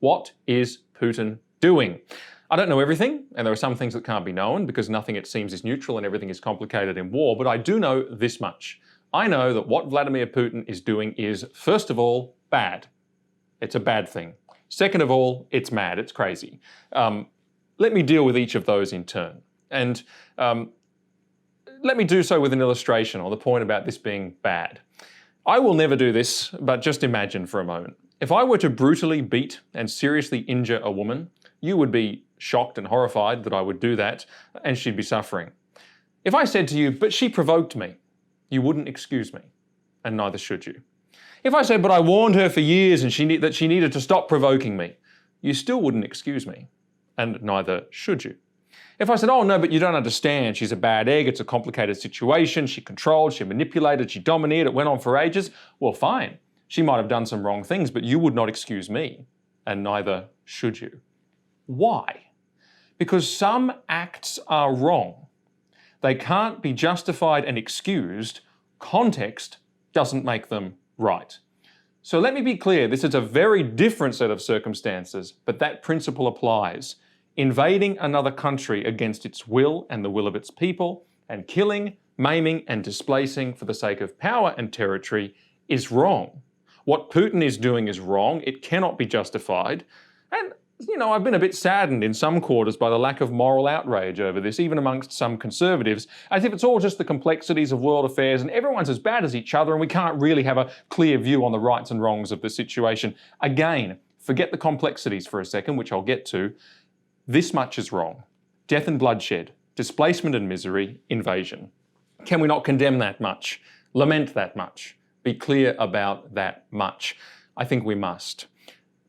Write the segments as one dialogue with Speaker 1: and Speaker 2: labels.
Speaker 1: What is Putin doing? I don't know everything, and there are some things that can't be known because nothing, it seems, is neutral and everything is complicated in war, but I do know this much. I know that what Vladimir Putin is doing is, first of all, bad. It's a bad thing. Second of all, it's mad, it's crazy. Let me deal with each of those in turn. And let me do so with an illustration on the point about this being bad. I will never do this, but just imagine for a moment. If I were to brutally beat and seriously injure a woman, you would be shocked and horrified that I would do that, and she'd be suffering. If I said to you, but she provoked me, you wouldn't excuse me, and neither should you. If I said, but I warned her for years and that she needed to stop provoking me, you still wouldn't excuse me, and neither should you. If I said, oh no, but you don't understand, she's a bad egg, it's a complicated situation, she controlled, she manipulated, she domineered, it went on for ages, well fine. She might have done some wrong things, but you would not excuse me, and neither should you. Why? Because some acts are wrong. They can't be justified and excused. Context doesn't make them right. So let me be clear, this is a very different set of circumstances, but that principle applies. Invading another country against its will and the will of its people, and killing, maiming, and displacing for the sake of power and territory is wrong. What Putin is doing is wrong, it cannot be justified, and I've been a bit saddened in some quarters by the lack of moral outrage over this, even amongst some conservatives, as if it's all just the complexities of world affairs and everyone's as bad as each other and we can't really have a clear view on the rights and wrongs of the situation. Again, forget the complexities for a second, which I'll get to. This much is wrong. Death and bloodshed, displacement and misery, invasion. Can we not condemn that much? Lament that much? Be clear about that much? I think we must.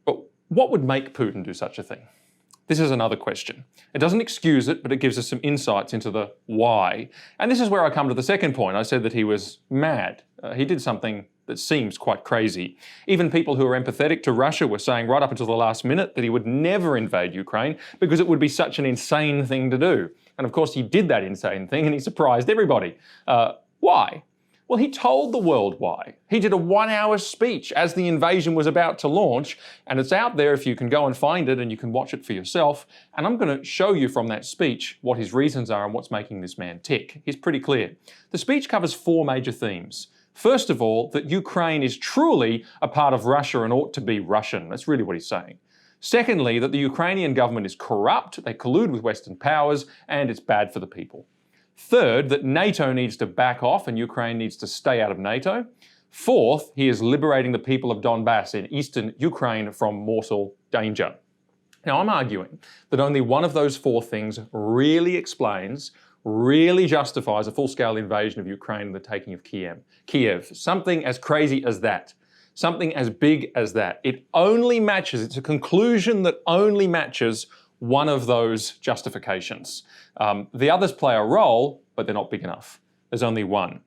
Speaker 1: But what would make Putin do such a thing? This is another question. It doesn't excuse it, but it gives us some insights into the why. And this is where I come to the second point. I said that he was mad. He did something that seems quite crazy. Even people who are empathetic to Russia were saying right up until the last minute that he would never invade Ukraine because it would be such an insane thing to do. And of course he did that insane thing and he surprised everybody. Why? Well, he told the world why. He did a 1-hour speech as the invasion was about to launch, and it's out there if you can go and find it and you can watch it for yourself. And I'm going to show you from that speech what his reasons are and what's making this man tick. He's pretty clear. The speech covers 4 major themes. First of all, that Ukraine is truly a part of Russia and ought to be Russian. That's really what he's saying. Secondly, that the Ukrainian government is corrupt, they collude with Western powers, and it's bad for the people. Third, that NATO needs to back off and Ukraine needs to stay out of NATO. Fourth, he is liberating the people of Donbass in eastern Ukraine from mortal danger. Now, I'm arguing that only one of those 4 things really explains, really justifies a full-scale invasion of Ukraine and the taking of Kiev. Something as crazy as that. Something as big as that. It only matches, it's a conclusion that only matches one of those justifications. The others play a role, but they're not big enough. There's only one.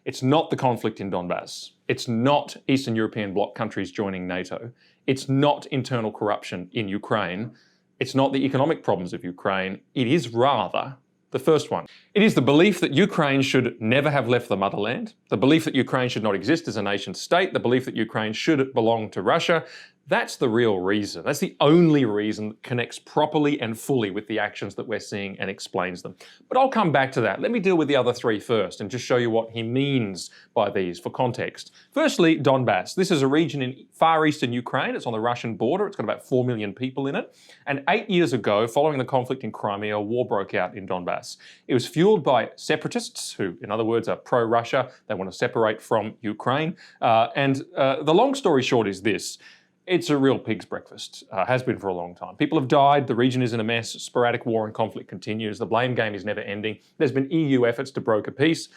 Speaker 1: It's not the conflict in Donbass. It's not Eastern European bloc countries joining NATO. It's not internal corruption in Ukraine. It's not the economic problems of Ukraine. It is rather the first one. It is the belief that Ukraine should never have left the motherland, the belief that Ukraine should not exist as a nation state, the belief that Ukraine should belong to Russia. That's the real reason. That's the only reason that connects properly and fully with the actions that we're seeing and explains them. But I'll come back to that. Let me deal with the other 3 first and just show you what he means by these for context. Firstly, Donbass. This is a region in far eastern Ukraine. It's on the Russian border. It's got about 4 million people in it. And 8 years ago, following the conflict in Crimea, a war broke out in Donbass. It was fueled by separatists who, in other words, are pro-Russia. They want to separate from Ukraine. The long story short is this. It's a real pig's breakfast, has been for a long time. People have died, the region is in a mess, sporadic war and conflict continues, the blame game is never ending. There's been EU efforts to broker peace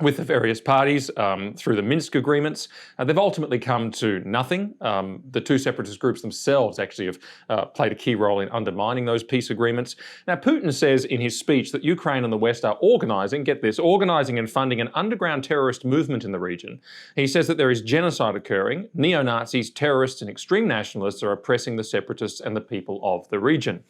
Speaker 1: with the various parties through the Minsk agreements. They've ultimately come to nothing. The 2 separatist groups themselves actually have played a key role in undermining those peace agreements. Now, Putin says in his speech that Ukraine and the West are organising, get this, organising and funding an underground terrorist movement in the region. He says that there is genocide occurring, neo-Nazis, terrorists and extreme nationalists are oppressing the separatists and the people of the region.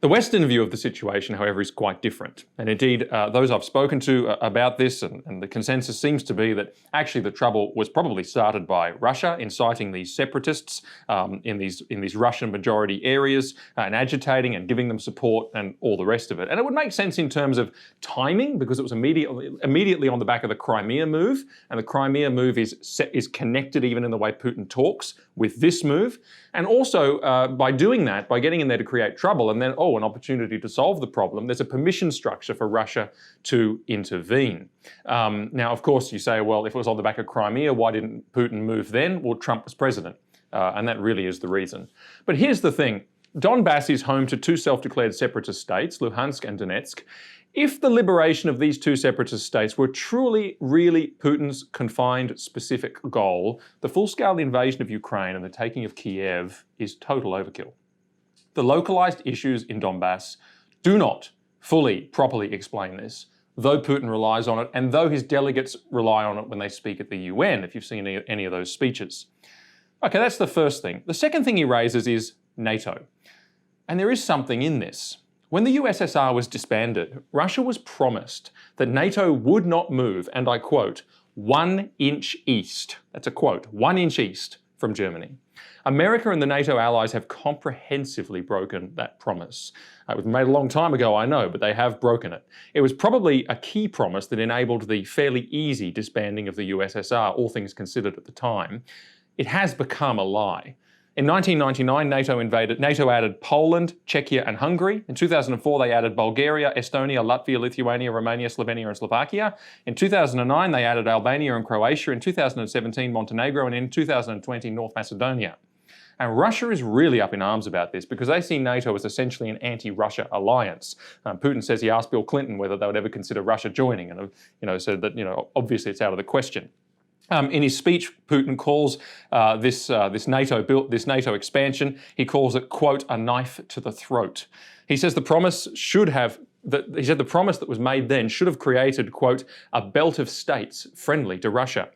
Speaker 1: The The Western view of the situation, however, is quite different. And indeed, those I've spoken to about this, and the consensus seems to be that actually the trouble was probably started by Russia inciting these separatists in these Russian majority areas and agitating and giving them support and all the rest of it. And it would make sense in terms of timing, because it was immediately on the back of the Crimea move, and the Crimea move is connected even in the way Putin talks with this move. And also by doing that, by getting in there to create trouble and then, an opportunity to solve the problem, there's a permission structure for Russia to intervene. Now, of course, you say, well, if it was on the back of Crimea, why didn't Putin move then? Well, Trump was president, and that really is the reason. But here's the thing. Donbass is home to two self-declared separatist states, Luhansk and Donetsk. If the liberation of these two separatist states were truly, really Putin's confined, specific goal, the full-scale invasion of Ukraine and the taking of Kiev is total overkill. The localized issues in Donbass do not fully, properly explain this, though Putin relies on it and though his delegates rely on it when they speak at the UN, if you've seen any of those speeches. Okay, that's the first thing. The second thing he raises is NATO. And there is something in this. When the USSR was disbanded, Russia was promised that NATO would not move, and I quote, 1 inch east. That's a quote, 1 inch east from Germany. America and the NATO allies have comprehensively broken that promise. It was made a long time ago, I know, but they have broken it. It was probably a key promise that enabled the fairly easy disbanding of the USSR, all things considered at the time. It has become a lie. In 1999, NATO added Poland, Czechia, and Hungary. In 2004, they added Bulgaria, Estonia, Latvia, Lithuania, Romania, Slovenia, and Slovakia. In 2009, they added Albania and Croatia. In 2017, Montenegro, and in 2020, North Macedonia. And Russia is really up in arms about this because they see NATO as essentially an anti-Russia alliance. Putin says he asked Bill Clinton whether they would ever consider Russia joining, and said that obviously it's out of the question. In his speech, Putin calls this NATO expansion, he calls it, quote, a knife to the throat. He says the promise that was made then should have created, quote, a belt of states friendly to Russia.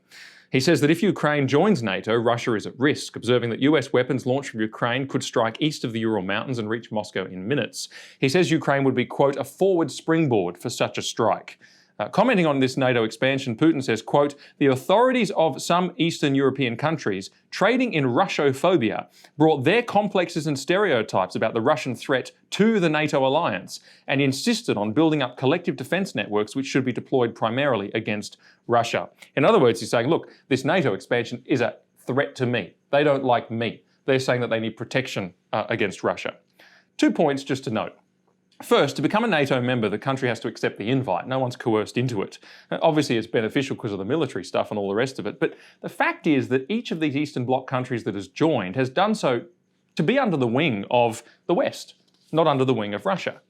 Speaker 1: He says that if Ukraine joins NATO, Russia is at risk, observing that US weapons launched from Ukraine could strike east of the Ural Mountains and reach Moscow in minutes. He says Ukraine would be, quote, a forward springboard for such a strike. Commenting on this NATO expansion, Putin says, quote, the authorities of some Eastern European countries trading in Russophobia brought their complexes and stereotypes about the Russian threat to the NATO alliance and insisted on building up collective defense networks which should be deployed primarily against Russia. In other words, he's saying, look, this NATO expansion is a threat to me. They don't like me. They're saying that they need protection against Russia. 2 points just to note. First, to become a NATO member, the country has to accept the invite. No one's coerced into it. Obviously, it's beneficial because of the military stuff and all the rest of it. But the fact is that each of these Eastern Bloc countries that has joined has done so to be under the wing of the West, not under the wing of Russia.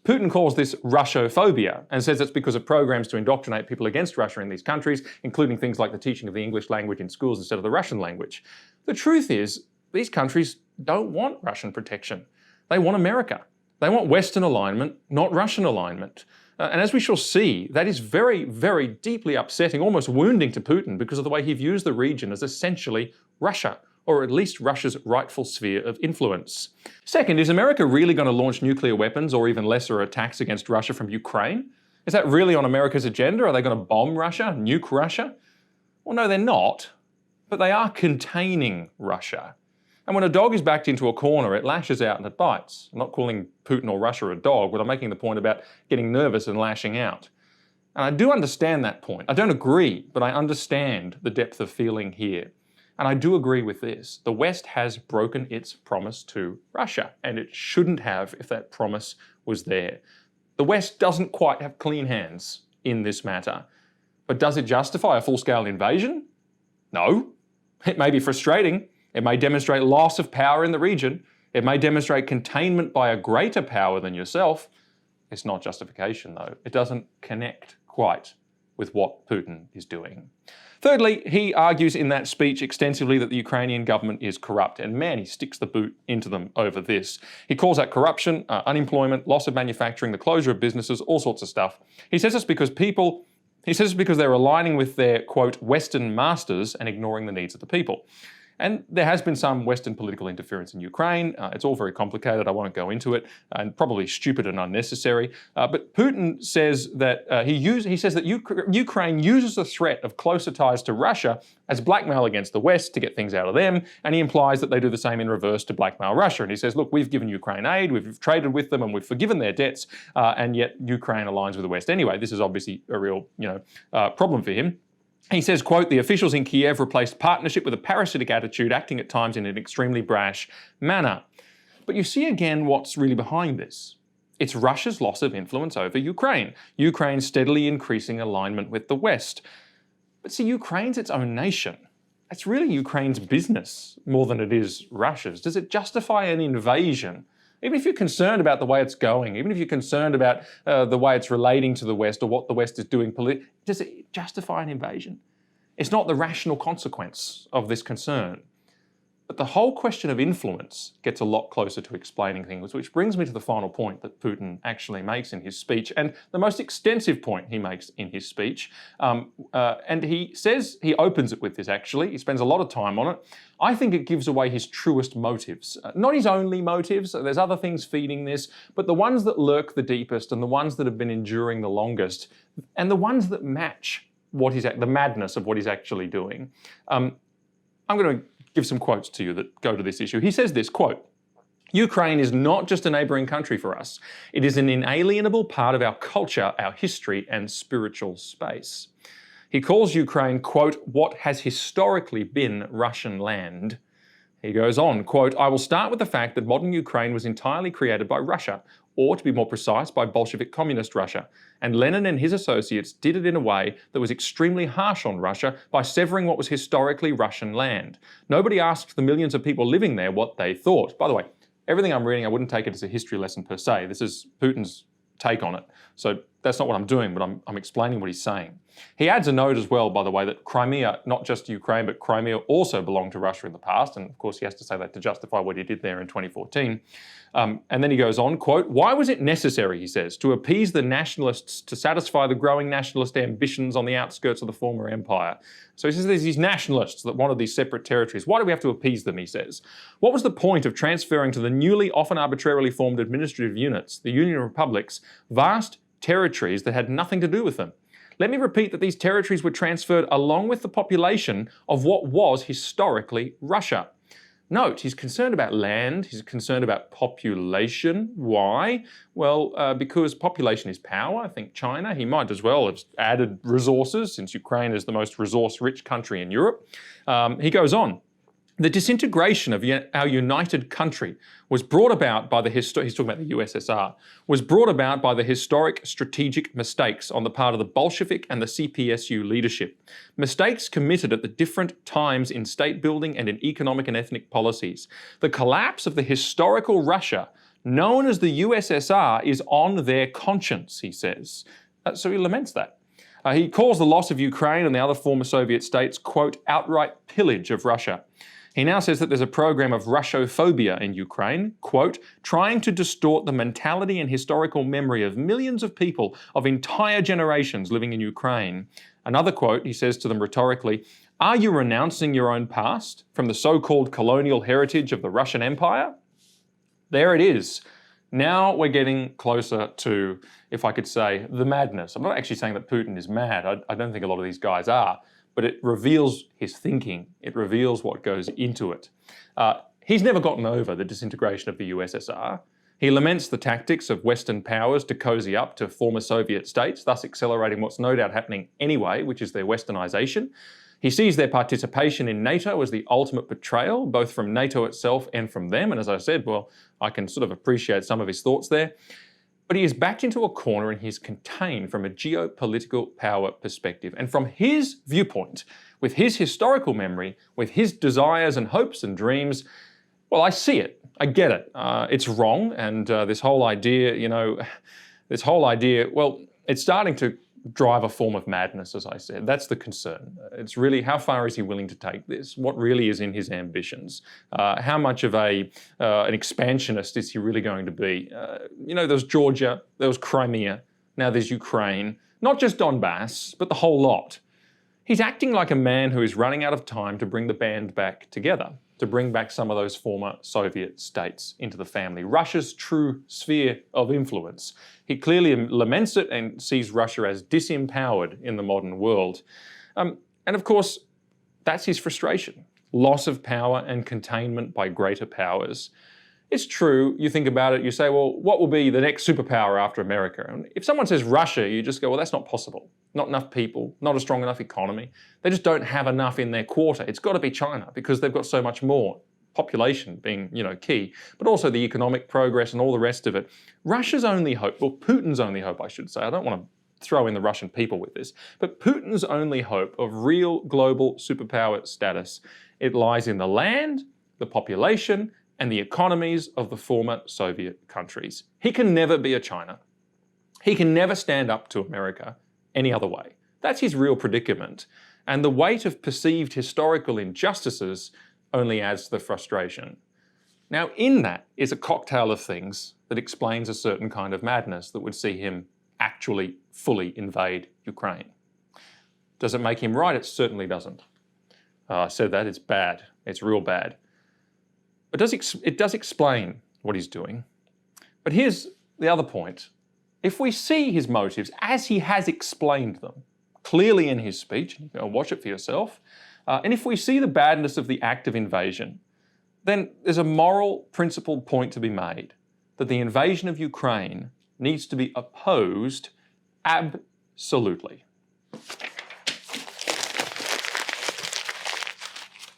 Speaker 1: Putin calls this Russophobia and says it's because of programs to indoctrinate people against Russia in these countries, including things like the teaching of the English language in schools instead of the Russian language. The truth is, these countries don't want Russian protection. They want America. They want Western alignment, not Russian alignment. And as we shall see, that is very, very deeply upsetting, almost wounding to Putin because of the way he views the region as essentially Russia, or at least Russia's rightful sphere of influence. Second, is America really going to launch nuclear weapons or even lesser attacks against Russia from Ukraine? Is that really on America's agenda? Are they going to bomb Russia, nuke Russia? Well, no, they're not, but they are containing Russia. And when a dog is backed into a corner, it lashes out and it bites. I'm not calling Putin or Russia a dog, but I'm making the point about getting nervous and lashing out. And I do understand that point. I don't agree, but I understand the depth of feeling here. And I do agree with this. The West has broken its promise to Russia, and it shouldn't have if that promise was there. The West doesn't quite have clean hands in this matter. But does it justify a full-scale invasion? No. It may be frustrating. It may demonstrate loss of power in the region. It may demonstrate containment by a greater power than yourself. It's not justification, though. It doesn't connect quite with what Putin is doing. Thirdly, he argues in that speech extensively that the Ukrainian government is corrupt, and man, he sticks the boot into them over this. He calls that corruption, unemployment, loss of manufacturing, the closure of businesses, all sorts of stuff. He says it's because they're aligning with their, quote, Western masters and ignoring the needs of the people. And there has been some Western political interference in Ukraine. It's all very complicated. I won't go into it, and probably stupid and unnecessary. But Putin says that he says that Ukraine uses the threat of closer ties to Russia as blackmail against the West to get things out of them, and he implies that they do the same in reverse to blackmail Russia. And he says, look, we've given Ukraine aid, we've traded with them, and we've forgiven their debts, and yet Ukraine aligns with the West anyway. This is obviously a real, problem for him. He says, quote, the officials in Kiev replaced partnership with a parasitic attitude, acting at times in an extremely brash manner. But you see again what's really behind this. It's Russia's loss of influence over Ukraine. Ukraine's steadily increasing alignment with the West. But see, Ukraine's its own nation. It's really Ukraine's business more than it is Russia's. Does it justify an invasion? Even if you're concerned about the way it's going, even if you're concerned about the way it's relating to the West or what the West is doing politically, does it justify an invasion? It's not the rational consequence of this concern. But the whole question of influence gets a lot closer to explaining things, which brings me to the final point that Putin actually makes in his speech, and the most extensive point he makes in his speech. And he says, he opens it with this actually, he spends a lot of time on it. I think it gives away his truest motives. Not his only motives, there's other things feeding this, but the ones that lurk the deepest and the ones that have been enduring the longest, and the ones that match the madness of what he's actually doing. I'm going to give some quotes to you that go to this issue. He says this, quote, Ukraine is not just a neighbouring country for us. It is an inalienable part of our culture, our history and spiritual space. He calls Ukraine, quote, what has historically been Russian land. He goes on, quote, I will start with the fact that modern Ukraine was entirely created by Russia, or to be more precise, by Bolshevik communist Russia. And Lenin and his associates did it in a way that was extremely harsh on Russia by severing what was historically Russian land. Nobody asked the millions of people living there what they thought. By the way, everything I'm reading, I wouldn't take it as a history lesson per se. This is Putin's take on it. So that's not what I'm doing, but I'm explaining what he's saying. He adds a note as well, by the way, that Crimea, not just Ukraine, but Crimea also belonged to Russia in the past. And of course, he has to say that to justify what he did there in 2014. And then he goes on, quote, why was it necessary, he says, to appease the nationalists to satisfy the growing nationalist ambitions on the outskirts of the former empire? So he says there's these nationalists that wanted these separate territories. Why do we have to appease them, he says? What was the point of transferring to the newly, often arbitrarily formed administrative units, the Union Republics, vast territories that had nothing to do with them? Let me repeat that these territories were transferred along with the population of what was historically Russia. Note, he's concerned about land, he's concerned about population. Why? Well, because population is power. I think China, he might as well have added resources since Ukraine is the most resource-rich country in Europe. He goes on. The disintegration of our united country was brought about by he's talking about the USSR, was brought about by the historic strategic mistakes on the part of the Bolshevik and the CPSU leadership. Mistakes committed at the different times in state building and in economic and ethnic policies. The collapse of the historical Russia, known as the USSR, is on their conscience, he says. So he laments that. He calls the loss of Ukraine and the other former Soviet states, quote, outright pillage of Russia. He now says that there's a program of Russophobia in Ukraine, quote, trying to distort the mentality and historical memory of millions of people of entire generations living in Ukraine. Another quote, he says to them rhetorically, are you renouncing your own past from the so-called colonial heritage of the Russian Empire? There it is. Now we're getting closer to, if I could say, the madness. I'm not actually saying that Putin is mad. I don't think a lot of these guys are. But it reveals his thinking. It reveals what goes into it. He's never gotten over the disintegration of the USSR. He laments the tactics of Western powers to cozy up to former Soviet states, thus accelerating what's no doubt happening anyway, which is their westernization. He sees their participation in NATO as the ultimate betrayal, both from NATO itself and from them. And as I said, well, I can sort of appreciate some of his thoughts there. But he is backed into a corner and he is contained from a geopolitical power perspective. And from his viewpoint, with his historical memory, with his desires and hopes and dreams, well, I see it. I get it. It's wrong. And this whole idea, well, it's starting to drive a form of madness, as I said. That's the concern. It's really, how far is he willing to take this? What really is in his ambitions? How much of an expansionist is he really going to be? There was Georgia, there was Crimea, now there's Ukraine. Not just Donbass, but the whole lot. He's acting like a man who is running out of time to bring the band back together, to bring back some of those former Soviet states into the family, Russia's true sphere of influence. He clearly laments it and sees Russia as disempowered in the modern world. And of course, that's his frustration. Loss of power and containment by greater powers. It's true, you think about it, you say, well, what will be the next superpower after America? And if someone says Russia, you just go, well, that's not possible. Not enough people, not a strong enough economy. They just don't have enough in their quarter. It's got to be China because they've got so much more. Population being, key, but also the economic progress and all the rest of it. Russia's only hope, well, Putin's only hope, I should say, I don't want to throw in the Russian people with this, but Putin's only hope of real global superpower status, it lies in the land, the population, and the economies of the former Soviet countries. He can never be a China. He can never stand up to America any other way. That's his real predicament. And the weight of perceived historical injustices only adds to the frustration. Now, in that is a cocktail of things that explains a certain kind of madness that would see him actually fully invade Ukraine. Does it make him right? It certainly doesn't. I said that, it's bad. It's real bad. It does explain what he's doing. But here's the other point. If we see his motives as he has explained them, clearly in his speech, you can watch it for yourself, and if we see the badness of the act of invasion, then there's a moral principled point to be made that the invasion of Ukraine needs to be opposed absolutely.